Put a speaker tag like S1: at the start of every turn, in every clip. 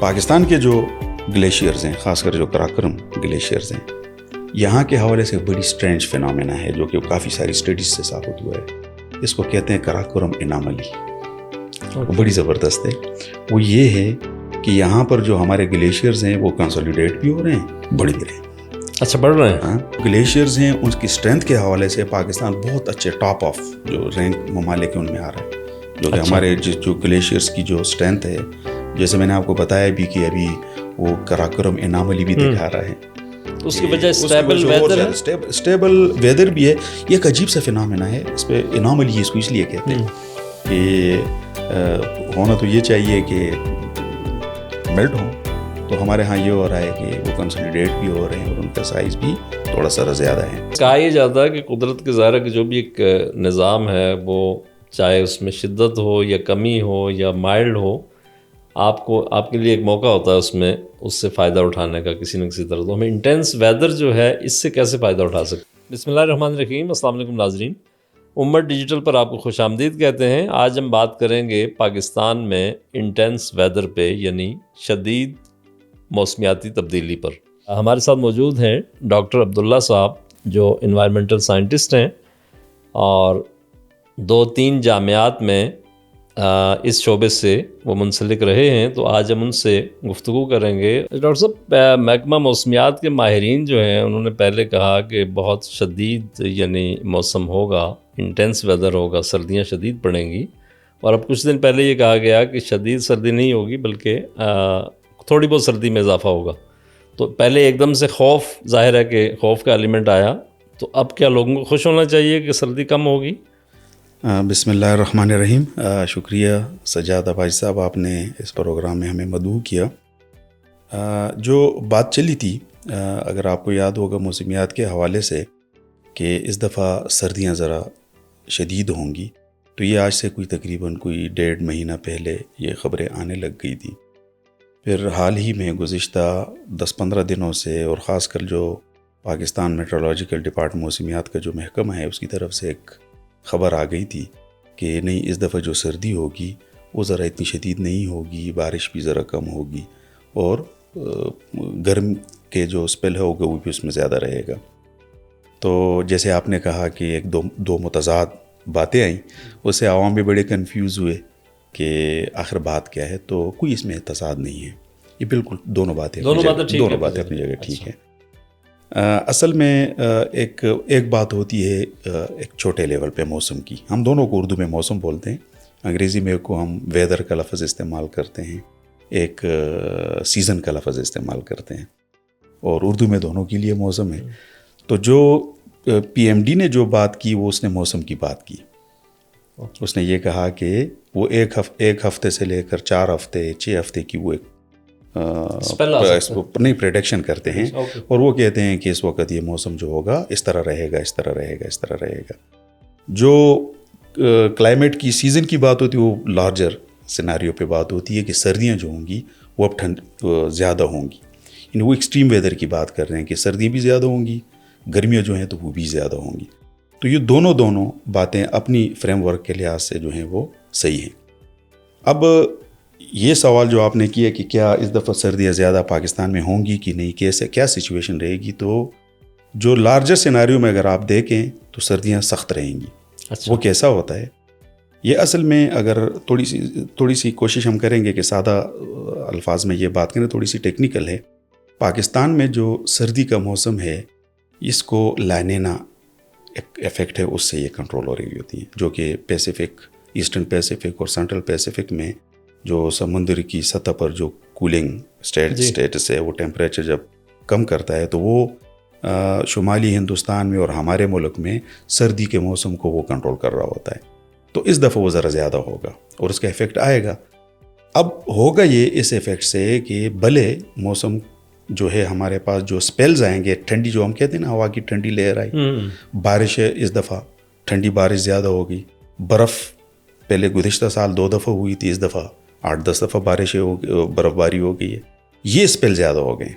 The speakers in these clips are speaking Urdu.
S1: پاکستان کے جو گلیشیئرز ہیں، خاص کر جو قراقرم گلیشیئرز ہیں، یہاں کے حوالے سے بڑی اسٹرینج فینومینا ہے جو کہ کافی ساری اسٹڈیز سے ثابت ہوا ہے. اس کو کہتے ہیں قراقرم اناملی. وہ بڑی زبردست ہے. وہ یہ ہے کہ یہاں پر جو ہمارے گلیشیئرز ہیں وہ کنسولیڈیٹ بھی ہو رہے ہیں، بڑھ بھی رہے ہیں.
S2: اچھا، بڑھ رہے ہیں.
S1: ہاں، گلیشیئرز ہیں، ان کی اسٹرینتھ کے حوالے سے پاکستان بہت اچھے ٹاپ آف جو رینک ممالک ان میں آ رہا ہے. جو کہ ہمارے جو گلیشیئرز کی جو اسٹرینتھ ہے، جیسے میں نے آپ کو بتایا بھی کہ ابھی وہ قراقرم اناملی بھی دکھا رہا ہے.
S2: اس کی وجہ
S1: اسٹیبل ویدر بھی ہے. یہ ایک عجیب سا فینومینا ہے. اس پہ اناملی اس کو اس لیے کہتے ہیں کہ ہونا تو یہ چاہیے کہ میلٹ ہو، تو ہمارے ہاں یہ ہو رہا ہے کہ وہ کنسولیڈیٹ بھی ہو رہے ہیں اور ان کا سائز بھی تھوڑا سا زیادہ ہے.
S2: کہا یہ جاتا ہے کہ قدرت کے ظاہر کہ جو بھی ایک نظام ہے، وہ چاہے اس میں شدت ہو یا کمی ہو یا مائلڈ ہو، آپ کے لیے ایک موقع ہوتا ہے اس سے فائدہ اٹھانے کا کسی نہ کسی طرح. تو ہمیں انٹینس ویدر جو ہے اس سے کیسے فائدہ اٹھا سکتے ہیں؟ بسم اللہ الرحمن الرحیم. السلام علیکم ناظرین، امت ڈیجیٹل پر آپ کو خوش آمدید کہتے ہیں. آج ہم بات کریں گے پاکستان میں انٹینس ویدر پہ، یعنی شدید موسمیاتی تبدیلی پر. ہمارے ساتھ موجود ہیں ڈاکٹر عبداللہ صاحب، جو انوائرمنٹل سائنٹسٹ ہیں اور 2-3 جامعات میں اس شعبے سے وہ منسلک رہے ہیں. تو آج ہم ان سے گفتگو کریں گے. ڈاکٹر صاحب، محکمہ موسمیات کے ماہرین جو ہیں انہوں نے پہلے کہا کہ بہت شدید یعنی موسم ہوگا، انٹینس ویدر ہوگا، سردیاں شدید پڑیں گی. اور اب کچھ دن پہلے یہ کہا گیا کہ شدید سردی نہیں ہوگی بلکہ تھوڑی بہت سردی میں اضافہ ہوگا. تو پہلے ایک دم سے خوف، ظاہر ہے کہ خوف کا ایلیمنٹ آیا. تو اب کیا لوگوں کو خوش ہونا چاہیے کہ سردی کم ہوگی؟
S1: بسم اللہ الرحمن الرحیم. شکریہ سجاد عباس صاحب، آپ نے اس پروگرام میں ہمیں مدعو کیا. جو بات چلی تھی، اگر آپ کو یاد ہوگا موسمیات کے حوالے سے، کہ اس دفعہ سردیاں ذرا شدید ہوں گی، تو یہ آج سے تقریباً 1.5 مہینہ پہلے یہ خبریں آنے لگ گئی تھی. پھر حال ہی میں گزشتہ 10-15 دنوں سے، اور خاص کر جو پاکستان میٹرولوجیکل ڈپارٹمنٹ موسمیات کا جو محکمہ ہے اس کی طرف سے ایک خبر آ گئی تھی کہ نہیں، اس دفعہ جو سردی ہوگی وہ ذرا اتنی شدید نہیں ہوگی، بارش بھی ذرا کم ہوگی، اور گرم کے جو اسپیل ہوگا وہ بھی اس میں زیادہ رہے گا. تو جیسے آپ نے کہا کہ ایک دو متضاد باتیں آئیں، اس سے عوام بھی بڑے کنفیوز ہوئے کہ آخر بات کیا ہے. تو کوئی اس میں تضاد نہیں ہے، یہ بالکل دونوں باتیں اپنی جگہ ٹھیک ہے. اصل میں ایک بات ہوتی ہے ایک چھوٹے لیول پہ موسم کی. ہم دونوں کو اردو میں موسم بولتے ہیں، انگریزی میں کو ہم ویدر کا لفظ استعمال کرتے ہیں، ایک سیزن کا لفظ استعمال کرتے ہیں، اور اردو میں دونوں کے لیے موسم ہے. تو جو PMD نے جو بات کی وہ اس نے موسم کی بات کی. اس نے یہ کہا کہ وہ ایک ہفتے سے لے کر 4 ہفتے 6 ہفتے کی وہ ایک نہیں پریڈکشن کرتے ہیں، اور وہ کہتے ہیں کہ اس وقت یہ موسم جو ہوگا اس طرح رہے گا، اس طرح رہے گا، اس طرح رہے گا. جو کلائمیٹ کی سیزن کی بات ہوتی ہے وہ لارجر سیناریو پہ بات ہوتی ہے کہ سردیاں جو ہوں گی وہ اب زیادہ ہوں گی. یعنی وہ ایکسٹریم ویدر کی بات کر رہے ہیں کہ سردیاں بھی زیادہ ہوں گی، گرمیاں جو ہیں تو وہ بھی زیادہ ہوں گی. تو یہ دونوں باتیں اپنی فریم ورک کے لحاظ سے جو ہیں وہ صحیح ہیں. اب یہ سوال جو آپ نے کیا کہ کیا اس دفعہ سردیاں زیادہ پاکستان میں ہوں گی کہ نہیں، کیسے کیا سچویشن رہے گی، تو جو لارجر سیناریو میں اگر آپ دیکھیں تو سردیاں سخت رہیں گی. وہ کیسا ہوتا ہے، یہ اصل میں اگر تھوڑی سی کوشش ہم کریں گے کہ سادہ الفاظ میں یہ بات کریں، تھوڑی سی ٹیکنیکل ہے. پاکستان میں جو سردی کا موسم ہے اس کو لانینا ایفیکٹ ہے، اس سے یہ کنٹرول ہو رہی ہوتی ہیں، جو کہ پیسیفک، ایسٹرن پیسیفک اور سینٹرل پیسیفک میں جو سمندر کی سطح پر جو کولنگ اسٹیٹس ہے، وہ ٹیمپریچر جب کم کرتا ہے تو وہ شمالی ہندوستان میں اور ہمارے ملک میں سردی کے موسم کو وہ کنٹرول کر رہا ہوتا ہے. تو اس دفعہ وہ ذرا زیادہ ہوگا اور اس کا ایفیکٹ آئے گا. اب ہوگا یہ اس ایفیکٹ سے کہ بھلے موسم جو ہے ہمارے پاس جو اسپیلز آئیں گے، ٹھنڈی جو ہم کہتے ہیں نا، ہوا کی ٹھنڈی لہر آئی، بارش ہے، اس دفعہ ٹھنڈی بارش زیادہ ہوگی. برف پہلے گزشتہ سال 2 دفعہ ہوئی تھی، اس دفعہ 8-10 دفعہ بارشیں برف باری ہو گئی ہے. یہ اسپیل زیادہ ہو گئے،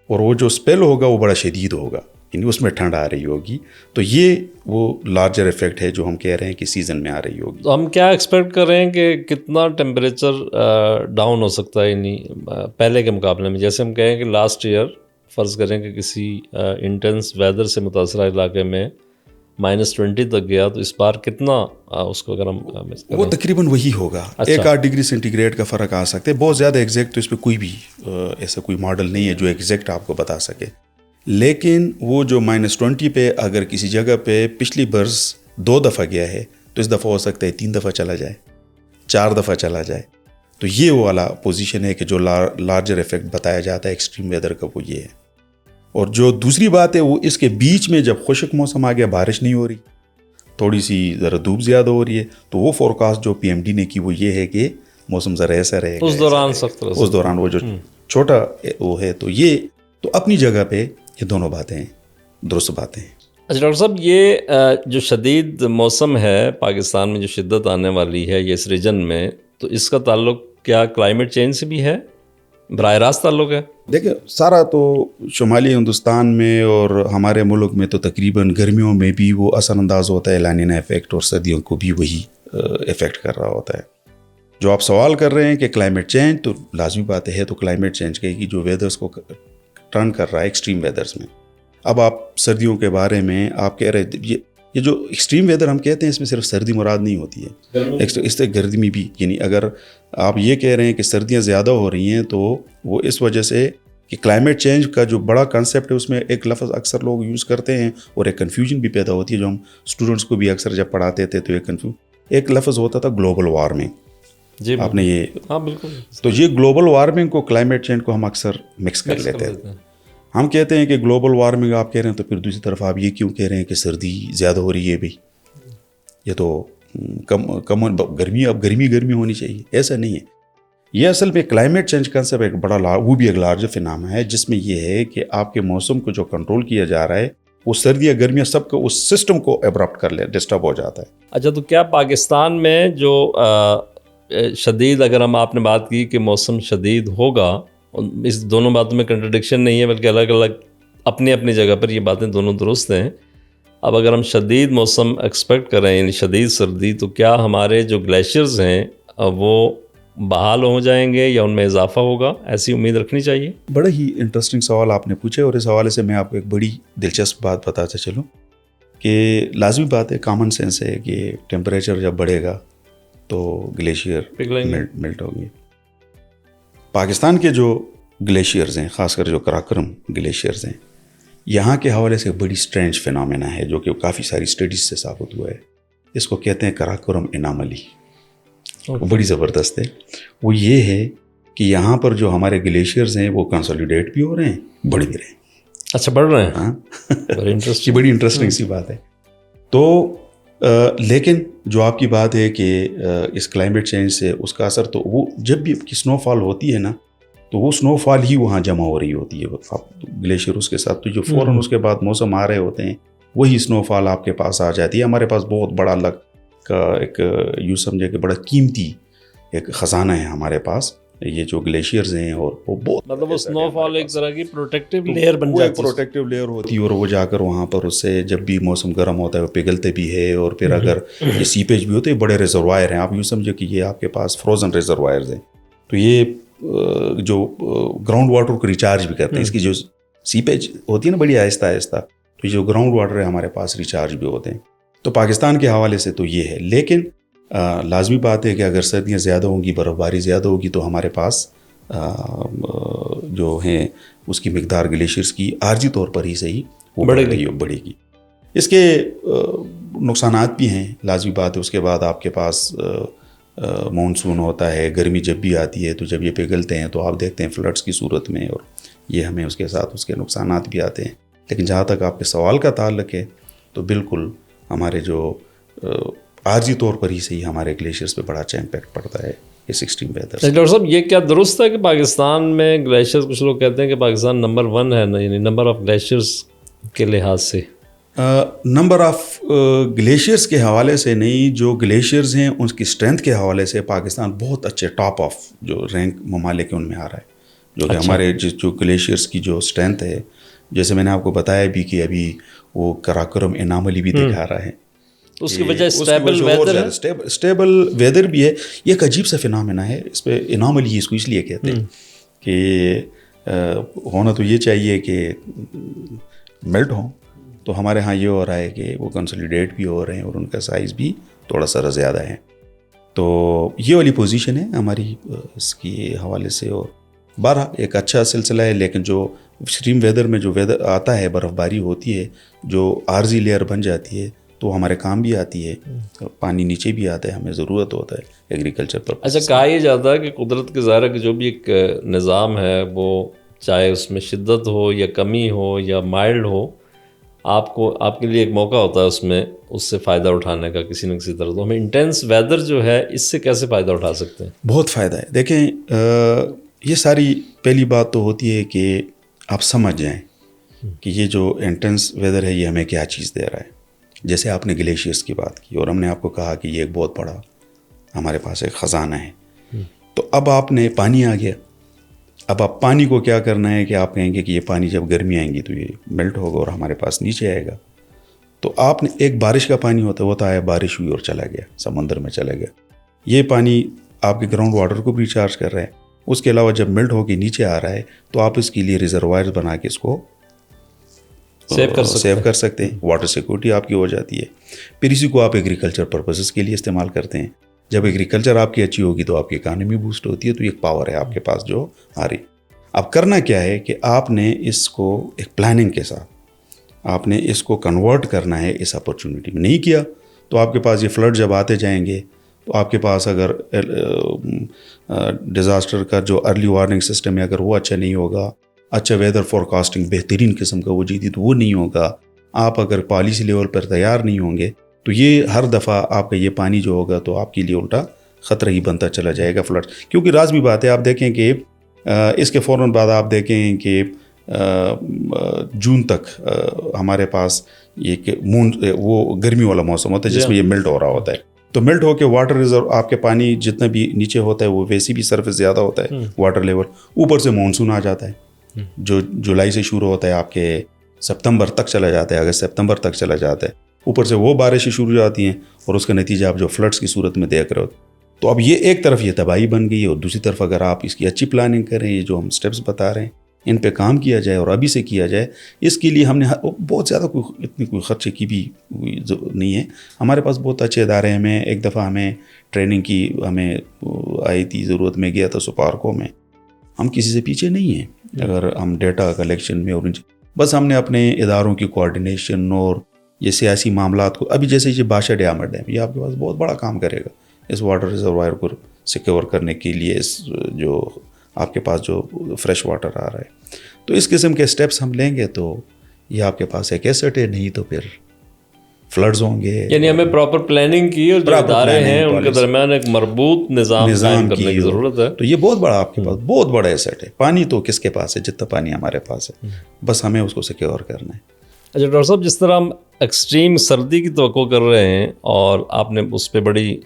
S1: اور وہ جو اسپیل ہوگا وہ بڑا شدید ہوگا. یعنی اس میں ٹھنڈ آ رہی ہوگی. تو یہ وہ لارجر افیکٹ ہے جو ہم کہہ رہے ہیں کہ سیزن میں آ رہی ہوگی.
S2: تو ہم کیا ایکسپیکٹ کر رہے ہیں کہ کتنا ٹیمپریچر ڈاؤن ہو سکتا ہے یعنی پہلے کے مقابلے میں؟ جیسے ہم کہیں کہ لاسٹ ایئر فرض کریں کہ کسی انٹینس ویدر سے متاثرہ علاقے میں -20 تک گیا، تو اس بار کتنا اس کو اگر ہم
S1: وہ تقریباً وہی ہوگا. 1-8 ڈگری سینٹی گریڈ کا فرق آ سکتا ہے. بہت زیادہ ایگزیکٹ تو اس پہ کوئی بھی ایسا کوئی ماڈل نہیں ہے جو ایگزیکٹ آپ کو بتا سکے. لیکن وہ جو -20 پہ اگر کسی جگہ پہ پچھلی برس 2 دفعہ گیا ہے تو اس دفعہ ہو سکتا ہے 3 دفعہ چلا جائے، 4 دفعہ چلا جائے. تو یہ والا پوزیشن ہے کہ جو لارجر افیکٹ بتایا جاتا ہے ایکسٹریم ویدر کا، وہ یہ ہے. اور جو دوسری بات ہے وہ اس کے بیچ میں جب خشک موسم آ گیا، بارش نہیں ہو رہی، تھوڑی سی ذرا دھوپ زیادہ ہو رہی ہے، تو وہ فورکاسٹ جو PMD نے کی وہ یہ ہے کہ موسم ذرا ایسا رہے گا
S2: اس دوران سخت رہے،
S1: اس دوران وہ جو چھوٹا وہ ہے. تو یہ تو اپنی جگہ پہ یہ دونوں باتیں درست باتیں ہیں.
S2: اچھا ڈاکٹر صاحب، یہ جو شدید موسم ہے پاکستان میں جو شدت آنے والی ہے یہ اس ریجن میں، تو اس کا تعلق کیا کلائمیٹ چینج سے بھی ہے؟ براہ راست تعلق ہے؟
S1: دیکھیں، سارا تو شمالی ہندوستان میں اور ہمارے ملک میں تو تقریباً گرمیوں میں بھی وہ اثر انداز ہوتا ہے لانینا افیکٹ، اور سردیوں کو بھی وہی افیکٹ کر رہا ہوتا ہے. جو آپ سوال کر رہے ہیں کہ کلائمیٹ چینج، تو لازمی بات ہے تو کلائمیٹ چینج کہے گی جو ویدرز کو ٹرن کر رہا ہے ایکسٹریم ویدرز میں. اب آپ سردیوں کے بارے میں آپ کہہ رہے یہ جو ایکسٹریم ویدر ہم کہتے ہیں اس میں صرف سردی مراد نہیں ہوتی ہے، اس سے گرمی بھی. یعنی اگر آپ یہ کہہ رہے ہیں کہ سردیاں زیادہ ہو رہی ہیں تو وہ اس وجہ سے کہ کلائمیٹ چینج کا جو بڑا کنسیپٹ ہے اس میں ایک لفظ اکثر لوگ یوز کرتے ہیں اور ایک کنفیوژن بھی پیدا ہوتی ہے جو ہم اسٹوڈنٹس کو بھی اکثر جب پڑھاتے تھے تو ایک لفظ ہوتا تھا گلوبل وارمنگ.
S2: جی
S1: آپ نے یہ،
S2: ہاں بالکل.
S1: تو یہ گلوبل وارمنگ کو کلائمیٹ چینج کو ہم اکثر مکس کر لیتے ہیں. ہم کہتے ہیں کہ گلوبل وارمنگ آپ کہہ رہے ہیں تو پھر دوسری طرف آپ یہ کیوں کہہ رہے ہیں کہ سردی زیادہ ہو رہی ہے؟ بھائی یہ تو کم گرمی، اب گرمی ہونی چاہیے، ایسا نہیں ہے. یہ اصل میں کلائمیٹ چینج کنسیپٹ ایک بڑا وہ بھی ایک لارج فیناما ہے جس میں یہ ہے کہ آپ کے موسم کو جو کنٹرول کیا جا رہا ہے وہ سردیاں گرمیاں سب کو اس سسٹم کو ایبرپٹ کر لے، ڈسٹرب ہو جاتا ہے.
S2: اچھا، تو کیا پاکستان میں جو شدید، اگر ہم آپ نے بات کی کہ موسم شدید ہوگا، اس دونوں باتوں میں کنٹرڈکشن نہیں ہے بلکہ الگ الگ اپنی اپنی جگہ پر یہ باتیں دونوں درست ہیں. اب اگر ہم شدید موسم ایکسپیکٹ کریں یعنی شدید سردی، تو کیا ہمارے جو گلیشیئرز ہیں وہ بحال ہو جائیں گے یا ان میں اضافہ ہوگا؟ ایسی امید رکھنی چاہیے.
S1: بڑا ہی انٹرسٹنگ سوال آپ نے پوچھے، اور اس حوالے سے میں آپ کو ایک بڑی دلچسپ بات بتاتا چلوں کہ لازمی بات ہے، کامن سینس ہے کہ ٹیمپریچر جب بڑھے گا تو گلیشیئر ملٹ ہوں گے. پاکستان کے جو گلیشیئرز ہیں، خاص کر جو کراکرم گلیشیئرز ہیں، یہاں کے حوالے سے بڑی اسٹرینج فینومینا ہے جو کہ کافی ساری اسٹڈیز سے ثابت ہوا ہے. اس کو کہتے ہیں کراکرم اناملی. وہ بڑی زبردست ہے. وہ یہ ہے کہ یہاں پر جو ہمارے گلیشیئرز ہیں وہ کنسولیڈیٹ بھی ہو رہے ہیں، بڑھ بھی رہے ہیں.
S2: اچھا، بڑھ رہے ہیں.
S1: ہاں، بڑی انٹرسٹنگ سی بات ہے. تو لیکن جو آپ کی بات ہے کہ اس کلائمیٹ چینج سے اس کا اثر، تو وہ جب بھی سنو فال ہوتی ہے نا تو وہ سنو فال ہی وہاں جمع ہو رہی ہوتی ہے گلیشیئر اس کے ساتھ. تو جو فوراً اس کے بعد موسم آ رہے ہوتے ہیں وہی سنو فال آپ کے پاس آ جاتی ہے. ہمارے پاس بہت بڑا الگ کا ایک یوں سمجھے کہ بڑا قیمتی ایک خزانہ ہے ہمارے پاس، یہ جو گلیشیئرز ہیں. اور وہ بہت
S2: مطلب وہ سنو فال ایک طرح کی پروٹیکٹیو لیئر بن جاتی ہے،
S1: پروٹیکٹیو لیئر ہوتی ہے، اور وہ جا کر وہاں پر اس سے جب بھی موسم گرم ہوتا ہے وہ پگھلتے بھی ہے. اور پھر اگر یہ سیپیج بھی ہوتے ہیں، بڑے ریزروائر ہیں. آپ یوں سمجھو کہ یہ آپ کے پاس فروزن ریزروائرز ہیں. تو یہ جو گراؤنڈ واٹر کو ریچارج بھی کرتے ہیں. اس کی جو سیپیج ہوتی ہے نا بڑی آہستہ آہستہ، تو جو گراؤنڈ واٹر ہے ہمارے پاس ریچارج بھی ہوتے ہیں. تو پاکستان کے حوالے سے تو یہ ہے. لیکن لازمی بات ہے کہ اگر سردیاں زیادہ ہوں گی، برف باری زیادہ ہوگی، تو ہمارے پاس جو ہیں اس کی مقدار گلیشیئرز کی عارضی طور پر ہی صحیح وہ بڑھے گی. اس کے نقصانات بھی ہیں، لازمی بات ہے. اس کے بعد آپ کے پاس مونسون ہوتا ہے، گرمی جب بھی آتی ہے تو جب یہ پگھلتے ہیں تو آپ دیکھتے ہیں فلڈس کی صورت میں، اور یہ ہمیں اس کے ساتھ اس کے نقصانات بھی آتے ہیں. لیکن جہاں تک آپ کے سوال کا تعلق ہے تو بالکل ہمارے جو عارضی طور پر ہی صحیح ہمارے گلیشیئرز پہ بڑا اچھا امپیکٹ پڑتا ہے اس ایکسٹریم ویدر سے.
S2: ڈاکٹر صاحب، یہ کیا درست ہے کہ پاکستان میں گلیشیئرز، کچھ لوگ کہتے ہیں کہ پاکستان نمبر 1 ہے یعنی نمبر آف گلیشیئرز کے لحاظ سے؟
S1: نمبر آف گلیشیئرز کے حوالے سے نہیں، جو گلیشیئرز ہیں ان کی اسٹرینتھ کے حوالے سے پاکستان بہت اچھے ٹاپ آف جو رینک ممالک ان میں آ رہا ہے. جو کہ ہمارے جو گلیشیئرز کی جو اسٹرینتھ ہے جیسے میں نے آپ کو بتایا بھی کہ ابھی وہ کراکرم اناملی بھی دکھا رہا ہے.
S2: اس کی وجہ اسٹیبل ویدر ہے.
S1: اسٹیبل ویدر بھی ہے. یہ ایک عجیب سا فینامنا ہے. اس پہ اناملی اس کو اس لیے کہتے ہیں کہ ہونا تو یہ چاہیے کہ میلٹ ہوں, تو ہمارے ہاں یہ ہو رہا ہے کہ وہ کنسولیڈیٹ بھی ہو رہے ہیں اور ان کا سائز بھی تھوڑا سا زیادہ ہے. تو یہ والی پوزیشن ہے ہماری اس کی حوالے سے. اور 12 ایک اچھا سلسلہ ہے, لیکن جو ایکسٹریم ویدر میں جو ویدر آتا ہے, برف باری ہوتی ہے, جو عارضی لیئر بن جاتی ہے, تو ہمارے کام بھی آتی ہے. پانی نیچے بھی آتا ہے, ہمیں ضرورت ہوتا ہے ایگریکلچر پر.
S2: اچھا, کہا یہ جاتا ہے کہ قدرت کے ظاہر کہ جو بھی ایک نظام ہے وہ چاہے اس میں شدت ہو یا کمی ہو یا مائلڈ ہو, آپ کے لیے ایک موقع ہوتا ہے اس سے فائدہ اٹھانے کا کسی نہ کسی طرح. تو ہمیں انٹینس ویدر جو ہے اس سے کیسے فائدہ اٹھا سکتے ہیں؟
S1: بہت فائدہ ہے. دیکھیں, یہ ساری پہلی بات تو ہوتی ہے کہ آپ سمجھ جائیں کہ یہ جو انٹینس ویدر ہے یہ ہمیں کیا چیز دے رہا ہے. جیسے آپ نے گلیشیئرس کی بات کی اور ہم نے آپ کو کہا کہ یہ ایک بہت بڑا ہمارے پاس ایک خزانہ ہے. تو اب آپ نے پانی آ گیا. اب آپ پانی کو کیا کرنا ہے کہ آپ کہیں گے کہ یہ پانی جب گرمی آئیں گی تو یہ میلٹ ہوگا اور ہمارے پاس نیچے آئے گا. تو آپ نے ایک بارش کا پانی ہوتا ہے, بارش ہوئی اور چلا گیا, سمندر میں چلا گیا. یہ پانی آپ کے گراؤنڈ واٹر کو بھی ریچارج کر رہا ہے. اس کے علاوہ جب میلٹ ہو کے نیچے آ رہا ہے تو آپ اس کے لیے ریزروائر بنا کے اس کو سیو کر سکتے ہیں. واٹر سیکورٹی آپ کی ہو جاتی ہے. پھر اسی کو آپ ایگریکلچر پرپسز کے لیے استعمال کرتے ہیں. جب ایگریکلچر آپ کی اچھی ہوگی تو آپ کی اکانومی بوسٹ ہوتی ہے. تو ایک پاور ہے آپ کے پاس جو آ رہی. اب کرنا کیا ہے کہ آپ نے اس کو ایک پلاننگ کے ساتھ آپ نے اس کو کنورٹ کرنا ہے اس اپرچونٹی میں. نہیں کیا تو آپ کے پاس یہ فلڈ جب آتے جائیں گے تو آپ کے پاس اگر ڈیزاسٹر کا جو ارلی وارننگ سسٹم ہے اگر وہ اچھا نہیں ہوگا, اچھا ویدر فورکاسٹنگ بہترین قسم کا وہ جدید وہ نہیں ہوگا, آپ اگر پالیسی لیول پر تیار نہیں ہوں گے تو یہ ہر دفعہ آپ کا یہ پانی جو ہوگا تو آپ کے لیے الٹا خطرہ ہی بنتا چلا جائے گا فلڈ. کیونکہ لازمی بات ہے, آپ دیکھیں کہ اس کے فوراً بعد آپ دیکھیں کہ جون تک ہمارے پاس یہ وہ گرمی والا موسم ہوتا ہے جس میں یہ میلٹ ہو رہا ہوتا ہے. تو میلٹ ہو کے واٹر ریزرو آپ کے پانی جتنا بھی نیچے ہوتا ہے وہ ویسی بھی سرفس زیادہ ہوتا ہے واٹر لیول. اوپر سے مانسون آ جاتا ہے جو جولائی سے شروع ہوتا ہے آپ کے ستمبر تک چلا جاتا ہے, اگست سپتمبر تک چلا جاتا ہے. اوپر سے وہ بارشیں شروع ہو جاتی ہیں اور اس کا نتیجہ آپ جو فلڈس کی صورت میں دیکھ رہے ہو. تو اب یہ ایک طرف یہ تباہی بن گئی ہے, اور دوسری طرف اگر آپ اس کی اچھی پلاننگ کریں, یہ جو ہم سٹیپس بتا رہے ہیں ان پہ کام کیا جائے اور ابھی سے کیا جائے. اس کے لیے ہم نے بہت زیادہ کوئی خرچے کی بھی نہیں ہے. ہمارے پاس بہت اچھے ادارے ہیں. ہمیں ایک دفعہ ہمیں ٹریننگ کی ہمیں آئی تھی ضرورت, میں گیا تھا سپارکو میں. ہم کسی سے پیچھے نہیں ہیں اگر ہم ڈیٹا کلیکشن میں, اور بس ہم نے اپنے اداروں کی کوآرڈینیشن اور یہ سیاسی معاملات کو, ابھی جیسے یہ بادشاہ ڈیم یہ آپ کے پاس بہت بڑا کام کرے گا اس واٹر ریزروائر کو سیکور کرنے کے لیے, اس جو آپ کے پاس جو فریش واٹر آ رہا ہے. تو اس قسم کے سٹیپس ہم لیں گے تو یہ آپ کے پاس ایک ایسٹ ہے. نہیں تو پھر فلڈز ہوں گے.
S2: یعنی ہمیں پراپر پلاننگ کی اور جو ادارے ہیں ان کے درمیان ایک مربوط نظام قائم کرنے کی ضرورت ہے.
S1: تو یہ بہت بڑا آپ کے پاس بہت بڑا ایسٹ ہے. پانی تو کس کے پاس ہے, جتنا پانی ہمارے پاس ہے, بس ہمیں اس کو سیکور کرنا ہے.
S2: اچھا ڈاکٹر صاحب, جس طرح ہم ایکسٹریم سردی کی توقع کر رہے ہیں اور آپ نے اس پہ بڑی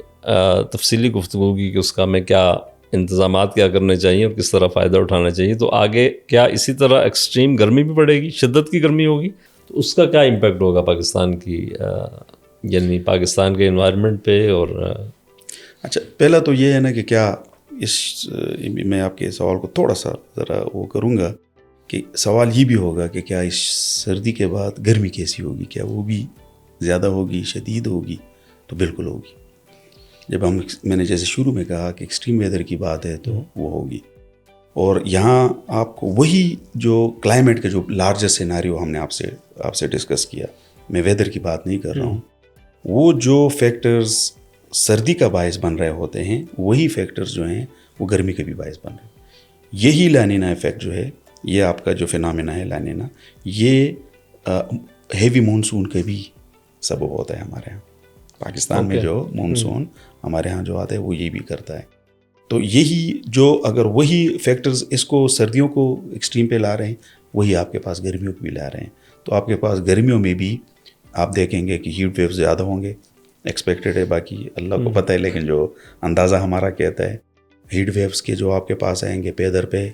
S2: تفصیلی گفتگو کی کہ اس کا ہمیں کیا انتظامات کیا کرنے چاہیے اور کس طرح فائدہ اٹھانا چاہیے, تو آگے کیا اسی طرح ایکسٹریم گرمی بھی پڑے گی, شدت کی گرمی ہوگی, تو اس کا کیا امپیکٹ ہوگا پاکستان کی یعنی پاکستان کے انوائرمنٹ پہ؟ اور
S1: اچھا, پہلا تو یہ ہے نا کہ کیا میں آپ کے سوال کو تھوڑا سا ذرا وہ کروں گا کہ سوال یہ بھی ہوگا کہ کیا اس سردی کے بعد گرمی کیسی ہوگی, کیا وہ بھی زیادہ ہوگی, شدید ہوگی؟ تو بالکل ہوگی. جب میں نے جیسے شروع میں کہا کہ ایکسٹریم ویدر کی بات ہے تو وہ ہوگی. اور یہاں آپ کو وہی جو کلائمیٹ کا جو لارجر سیناریو ہم نے آپ سے ڈسکس کیا, میں ویدر کی بات نہیں کر رہا ہوں, وہ جو فیکٹرز سردی کا باعث بن رہے ہوتے ہیں وہی فیکٹرز جو ہیں وہ گرمی کے بھی باعث بن رہے ہیں. یہی لانینا ایفیکٹ جو ہے, یہ آپ کا جو فینامنا ہے لانینا, یہ ہیوی مونسون کا بھی سبب ہوتا ہے ہمارے یہاں. پاکستان میں جو مونسون ہمارے ہاں جو آتا ہے وہ یہ بھی کرتا ہے. تو یہی جو اگر وہی فیکٹرز اس کو سردیوں کو ایکسٹریم پہ لا رہے ہیں, وہی آپ کے پاس گرمیوں کو بھی لا رہے ہیں. تو آپ کے پاس گرمیوں میں بھی آپ دیکھیں گے کہ ہیٹ ویو زیادہ ہوں گے, ایکسپیکٹڈ ہے, باقی اللہ کو پتہ ہے, لیکن جو اندازہ ہمارا کہتا ہے ہیٹ ویوز کے جو آپ کے پاس آئیں گے پے در پہ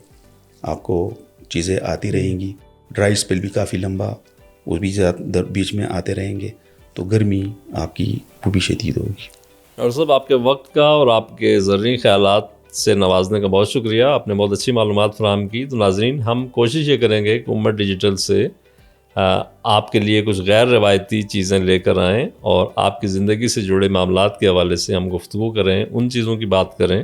S1: آپ کو چیزیں آتی رہیں گی. ڈرائی اسپیل بھی کافی لمبا وہ بھی بیچ میں آتے رہیں گے، تو گرمی آپ کی وہ بھی شدید ہوگی۔
S2: اور صاحب آپ کے وقت کا اور آپ کے زرعی خیالات سے نوازنے کا بہت شکریہ، آپ نے بہت اچھی معلومات فراہم کی۔ تو ناظرین، ہم کوشش یہ کریں گے کہ امت ڈیجیٹل سے آپ کے لیے کچھ غیر روایتی چیزیں لے کر آئیں اور آپ کی زندگی سے جڑے معاملات کے حوالے سے ہم گفتگو کریں، ان چیزوں کی بات کریں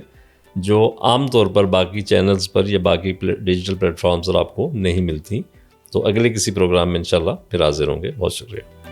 S2: جو عام طور پر باقی چینلز پر یا باقی ڈیجیٹل پلیٹ فارمز پر آپ کو نہیں ملتی۔ تو اگلے کسی پروگرام میں انشاءاللہ پھر حاضر ہوں گے۔ بہت شکریہ۔